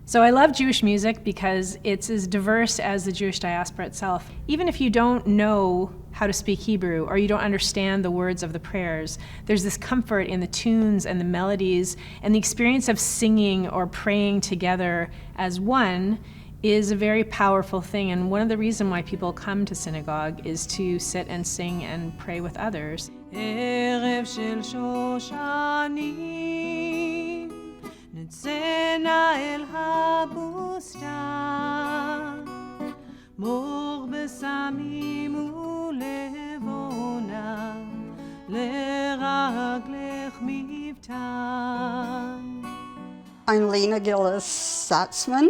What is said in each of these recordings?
So I love Jewish music because it's as diverse as the Jewish diaspora itself. Even if you don't know how to speak Hebrew or you don't understand the words of the prayers, there's this comfort in the tunes and the melodies, and the experience of singing or praying together as one is a very powerful thing. And one of the reasons why people come to synagogue is to sit and sing and pray with others. ערב של שושנים נצאנה אל הבוסתן מור בסמים ולבונה לרגלך מבטן. I'm Lena Gillis Satzman.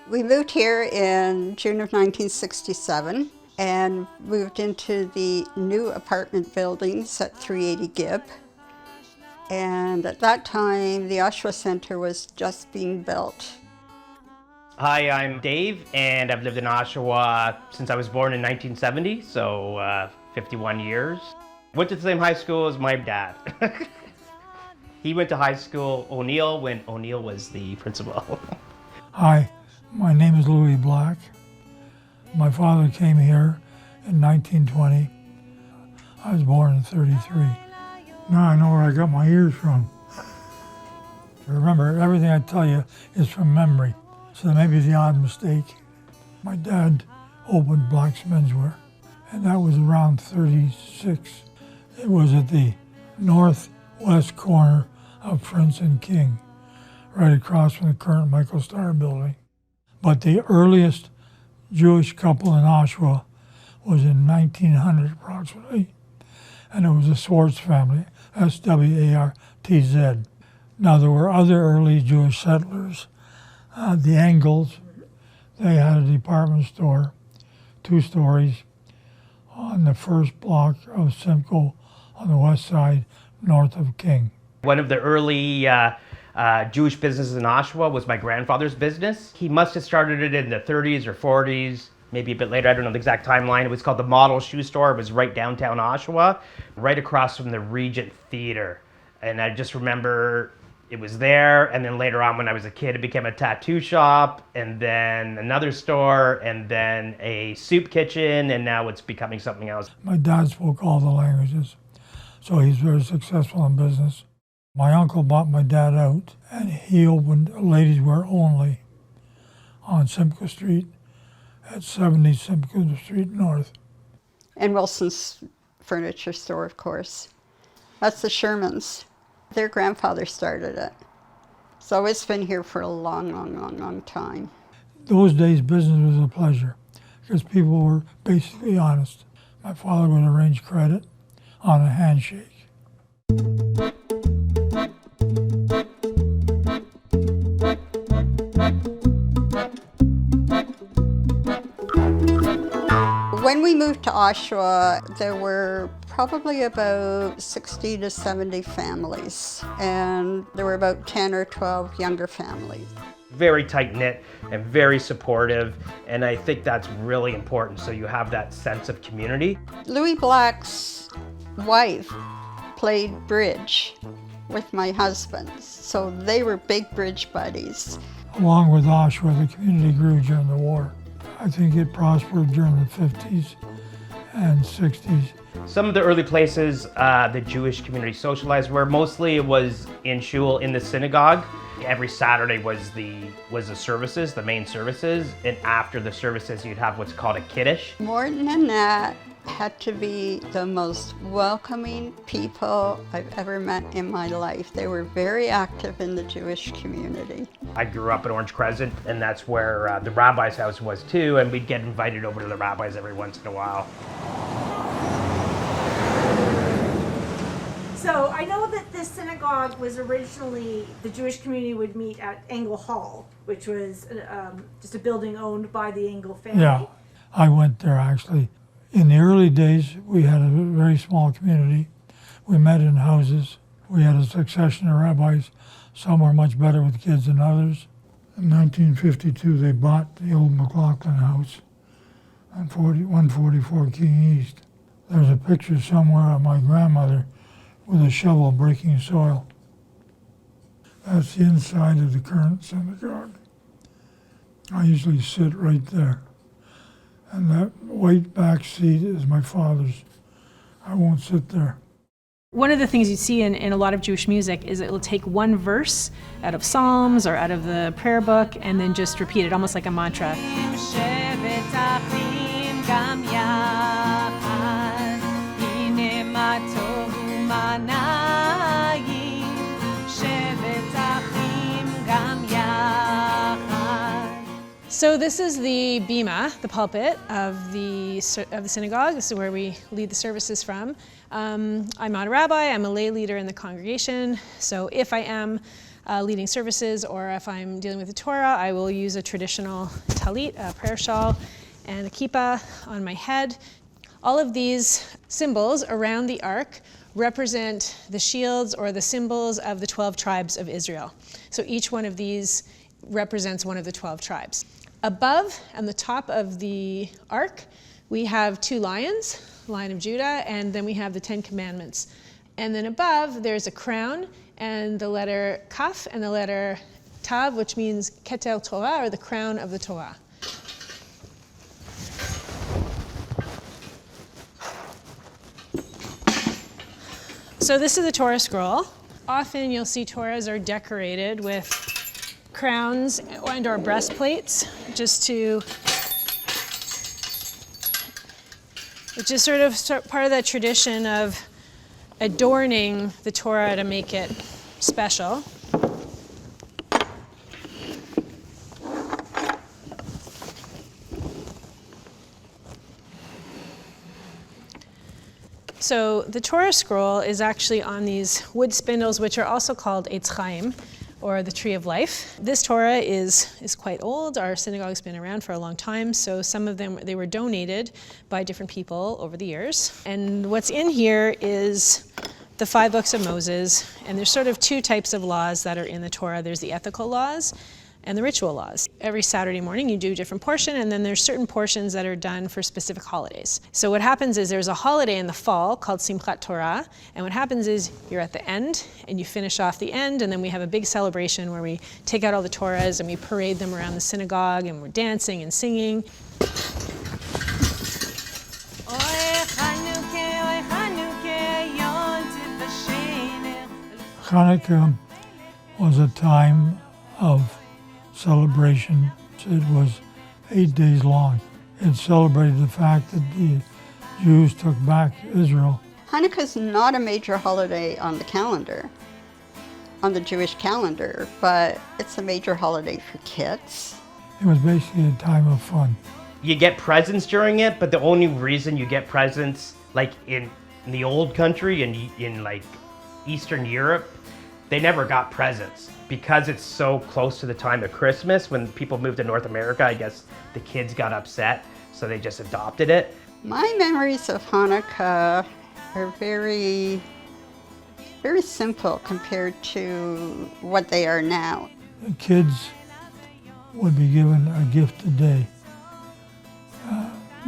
We moved here in June of 1967 and moved into the new apartment buildings at 380 Gibb. And at that time, the Oshawa Center was just being built. Hi, I'm Dave, and I've lived in Oshawa since I was born in 1970, so 51 years. Went to the same high school as my dad. He went to high school O'Neill when O'Neill was the principal. Hi, my name is Louis Black. My father came here in 1920. I was born in 33. Now I know where I got my ears from. Remember, everything I tell you is from memory, so there may be the odd mistake. My dad opened Black's Menswear, and that was around 36. It was at the northwest corner of Prince and King, right across from the current Michael Starr building. But the earliest Jewish couple in Oshawa was in 1900 approximately, and it was the Swartz family, S-W-A-R-T-Z. Now there were other early Jewish settlers. The Engels, they had a department store, 2 stories, on the first block of Simcoe on the west side, north of King. One of the early Jewish businesses in Oshawa was my grandfather's business. He must have started it in the 30s or 40s, maybe a bit later, I don't know the exact timeline. It was called the Model Shoe Store. It was right downtown Oshawa, right across from the Regent Theater. And I just remember it was there, and then later on when I was a kid, it became a tattoo shop, and then another store, and then a soup kitchen, and now it's becoming something else. My dad spoke all the languages, so he's very successful in business. My uncle bought my dad out, and he opened a ladies' wear only on Simcoe Street at 70 Simcoe Street North. And Wilson's Furniture Store, of course. That's the Shermans. Their grandfather started it. So it's been here for a long, long, long, long time. Those days, business was a pleasure because people were basically honest. My father would arrange credit on a handshake. When we moved to Oshawa, there were probably about 60 to 70 families, and there were about 10 or 12 younger families. Very tight-knit and very supportive, and I think that's really important, so you have that sense of community. Louis Black's wife played bridge with my husband, so they were big bridge buddies. Along with Oshawa, the community grew during the war. I think it prospered during the 50s and 60s. Some of the early places the Jewish community socialized were mostly it was in shul, in the synagogue. Every Saturday was the services, the main services, and after the services you'd have what's called a kiddush. Morton and Nat had to be the most welcoming people I've ever met in my life. They were very active in the Jewish community. I grew up in Orange Crescent, and that's where the rabbi's house was too, and we'd get invited over to the rabbis every once in a while. So I know that this synagogue was originally, the Jewish community would meet at Engel Hall, which was just a building owned by the Engel family. Yeah, I went there actually. In the early days, we had a very small community. We met in houses. We had a succession of rabbis. Some were much better with kids than others. In 1952, they bought the old McLaughlin house on 144 King East. There's a picture somewhere of my grandmother with a shovel breaking soil. That's the inside of the current synagogue. I usually sit right there. And that white back seat is my father's. I won't sit there. One of the things you see in a lot of Jewish music is it will take one verse out of Psalms or out of the prayer book and then just repeat it, almost like a mantra. שבת אחים גם יחד, הנה מה טוב ומה נעים, שבת אחים גם יחד. So this is the bima, the pulpit of the synagogue. This is where we lead the services from. I'm not a rabbi, I'm a lay leader in the congregation. So if I am leading services or if I'm dealing with the Torah, I will use a traditional talit, a prayer shawl, and a kippah on my head. All of these symbols around the ark represent the shields or the symbols of the 12 tribes of Israel. So each one of these represents one of the 12 tribes. Above, on the top of the ark, we have two lions, Lion of Judah, and then we have the 10 Commandments. And then above, there's a crown, and the letter Kaf and the letter Tav, which means Keter Torah, or the crown of the Torah. So this is the Torah scroll. Often you'll see Torahs are decorated with crowns and or breastplates, which is sort of part of that tradition of adorning the Torah to make it special. So the Torah scroll is actually on these wood spindles, which are also called Eitz Chaim, or the tree of life. This Torah is quite old. Our synagogue's been around for a long time, so some of them, they were donated by different people over the years. And what's in here is the 5 books of Moses, and there's sort of 2 types of laws that are in the Torah. There's the ethical laws and the ritual laws. Every Saturday morning you do a different portion, and then there's certain portions that are done for specific holidays. So what happens is there's a holiday in the fall called Simchat Torah, and what happens is you're at the end and you finish off the end, and then we have a big celebration where we take out all the Torahs and we parade them around the synagogue, and we're dancing and singing. Hanukkah was a time of celebration. It was 8 days long. It celebrated the fact that the Jews took back Israel. Hanukkah is not a major holiday on the calendar, on the Jewish calendar, but it's a major holiday for kids. It was basically a time of fun. You get presents during it, but the only reason you get presents, like in the old country and in like Eastern Europe, they never got presents. Because it's so close to the time of Christmas, when people moved to North America, I guess the kids got upset, so they just adopted it. My memories of Hanukkah are very, very simple compared to what they are now. The kids would be given a gift a day.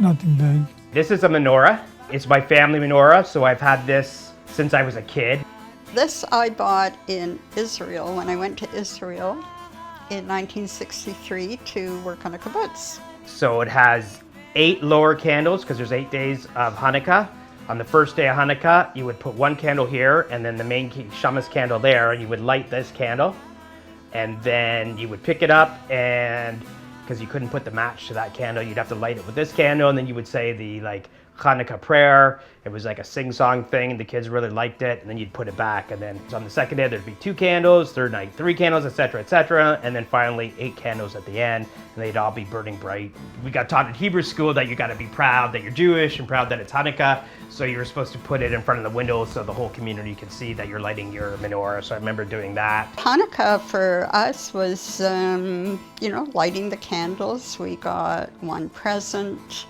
Nothing big. This is a menorah. It's my family menorah, so I've had this since I was a kid. This I bought in Israel when I went to Israel in 1963 to work on a kibbutz. So it has 8 lower candles, because there's 8 days of Hanukkah. On the first day of Hanukkah, you would put 1 candle here, and then the main shamas candle there, and you would light this candle. And then you would pick it up, and because you couldn't put the match to that candle, you'd have to light it with this candle, and then you would say the Hanukkah prayer. It was like a sing-song thing, and the kids really liked it, and then you'd put it back, and then on the second day there'd be 2 candles, third night 3 candles, etc., and then finally 8 candles at the end, and they'd all be burning bright. We got taught in Hebrew school that you got to be proud that you're Jewish and proud that it's Hanukkah, so you were supposed to put it in front of the window so the whole community could see that you're lighting your menorah, so I remember doing that. Hanukkah for us was, lighting the candles. We got 1 present.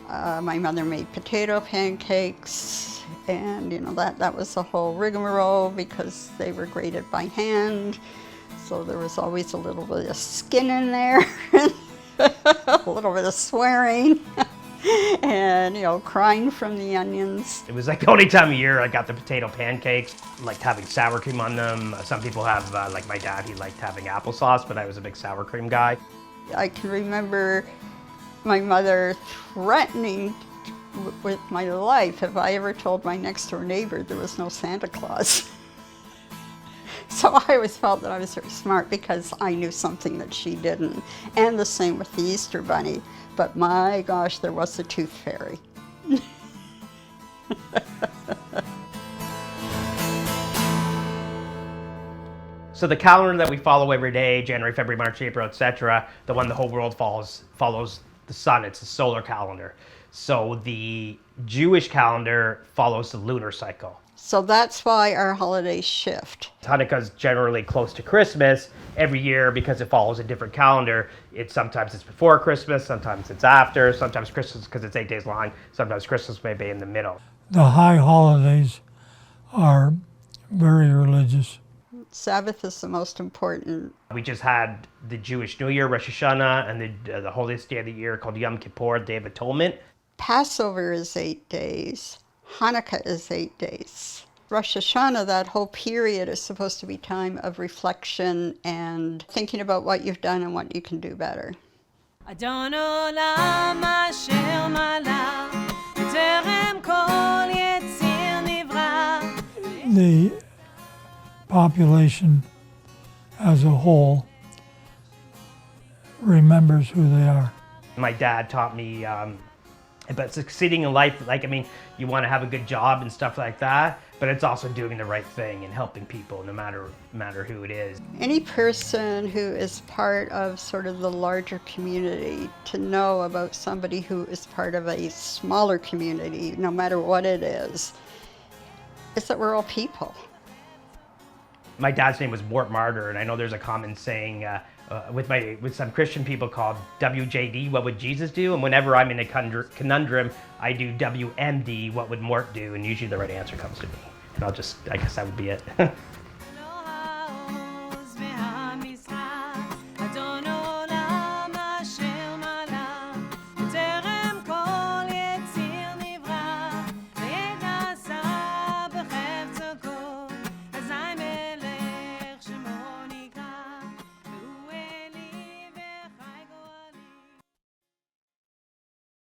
My mother made potato pancakes, and that was the whole rigmarole because they were grated by hand, so there was always a little bit of skin in there, a little bit of swearing, and crying from the onions. It was like the only time of year I got the potato pancakes, liked having sour cream on them. Some people have, like my dad, he liked having applesauce, but I was a big sour cream guy. I can remember my mother threatening with my life if I ever told my next door neighbor there was no Santa Claus. So I always felt that I was very smart because I knew something that she didn't. And the same with the Easter Bunny. But my gosh, there was a tooth fairy. So the calendar that we follow every day, January, February, March, April, etc., the one the whole world follows the sun. It's a solar calendar. So the Jewish calendar follows the lunar cycle. So that's why our holidays shift. Hanukkah is generally close to Christmas every year because it follows a different calendar. Sometimes it's before Christmas, sometimes it's after, sometimes Christmas because it's 8 days long, sometimes Christmas may be in the middle. The high holidays are very religious. Sabbath is the most important. We just had the Jewish New Year, Rosh Hashanah, and the holiest day of the year called Yom Kippur, Day of Atonement. Passover is 8 days. Hanukkah is 8 days. Rosh Hashanah, that whole period is supposed to be time of reflection and thinking about what you've done and what you can do better. אדון עולם אשר מלך, בטרם כל יציר נברא. The population as a whole remembers who they are. My dad taught me about succeeding in life. You want to have a good job and stuff like that, but it's also doing the right thing and helping people no matter who it is. Any person who is part of sort of the larger community, to know about somebody who is part of a smaller community, no matter what it is that we're all people. My dad's name was Mort Martyr, and I know there's a common saying with some Christian people called WJD, what would Jesus do? And whenever I'm in a conundrum, I do WMD, what would Mort do? And usually the right answer comes to me. And I guess that would be it.